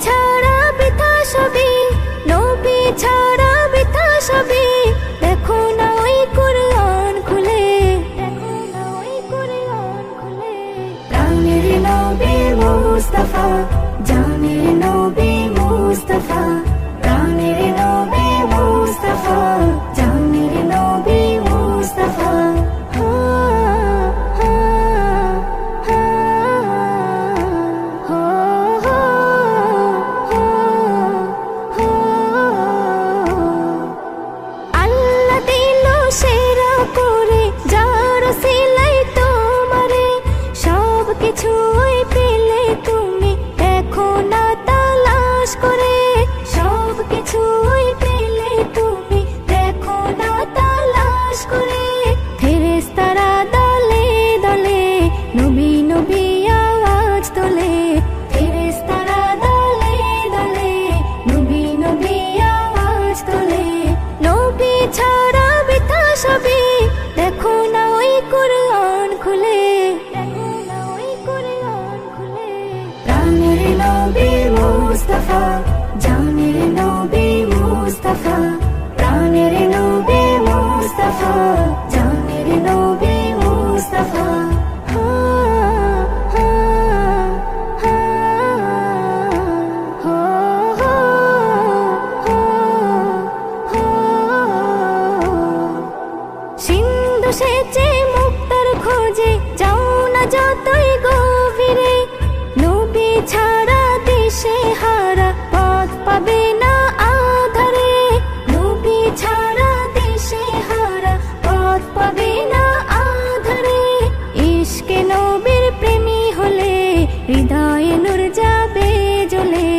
ছাড়া বৃথা সবই, নবী ছাড়া বৃথা সবই। দেখো না ওই কুরআন খুলে, দেখো না ওই কুরআন খুলে। প্রাণের নবী মুস্তাফা, জানের নবী মুস্তাফা, প্রাণের নবী মুস্তাফা, জানের নবী মুস্তাফা। আল্লাহ দিল সেরা করে, যার সিলাই তোমারে, সব কিছুই পেলে তুমি দেখো না তালাশ করে। সব কিছুই পেলে তুমি দেখো না তালাশ করে। ফেরেশতারা দলে দলে নবী নবী আওয়াজ তোলে। ফেরেশতারা দলে দলে নবী নবী আওয়াজ তোলে। নবী ছাড়া বৃথা সবই, দেখো না ওই কুরআন খুলে, দেখো না ওই কুরআন খুলে। প্রাণের নবী মুস্তাফা, জানের নবী মুস্তাফা, প্রাণের নবী মুস্তাফা, জানের নবী মুস্তাফা। সিন্ধু সেচে মুক্তার খোঁজে যাও না যতই গভীরে, নবী ছাড়া দিশে হারা পথ পাবে না আধারে। নবী ছাড়া দিশে হারা পথ পাবে না আধারে। ইশকে নবীর প্রেমী হলে হৃদয়ে নূর যাবে জ্বলে।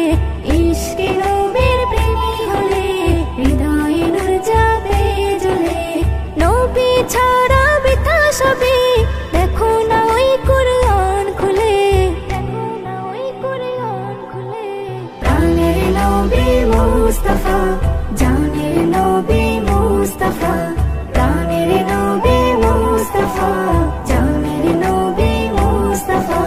ইশকে নবীর প্রেমী হলে হৃদয়ে নূর যাবে জ্বলে। নবী ছাড়া বৃথা সবই, দেখো না ওই কুরআন খুলে, দেখো না ওই কুরআন খুলে। প্রাণের নবী মুস্তাফা, জানের নবী মুস্তাফা, প্রাণের নবী মুস্তাফা, জানের নবী মুস্তাফা।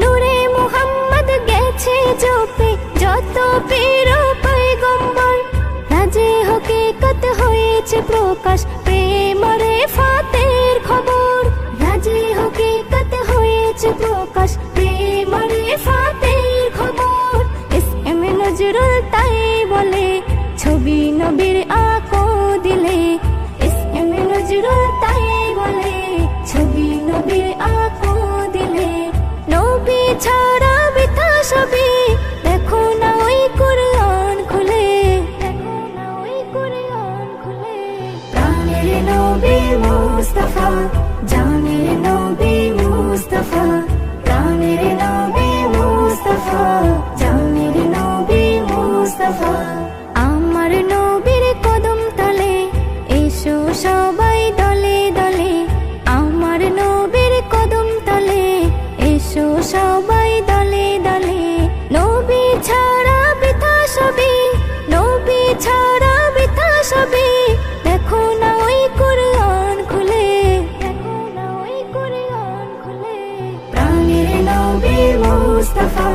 নূরে মুহাম্মদ গেছে জপে যত পীর পয়গম্বর, রাজে হকিকত হয়েছে প্রকাশ প্রেমরে ফাতের খবর। রাজে হকিকত হয়েছে প্রকাশ প্রেমরে ফাতের খবর। এসএম নজরুল তাই বলে ছবি নবীর আঁকো দিলে। এসএম নজরুল তাই বলে ছবি নবীর আঁকো দিলে। নবী ছাড়া বৃথা সবই, দেখো না ওই কুরআন খুলে, দেখো না ওই কুরআন খুলে। প্রাণের নবী মুস্তাফা, জানের নবী মুস্তাফা, প্রাণের নবী মুস্তাফা, জানের নবী মুস্তাফা। আমার নবীর কদম তলে এসো সবাই দলে দলে। আমার নবীর কদম তলে এসো সবাই দলে দলে। নবী ছাড়া বৃথা সবই, নবী ছাড়া বৃথা সবই। দেখো না ওই কুরআন খুলে, দেখো না ওই কুরআন খুলে। প্রাণের নবী মুস্তাফা,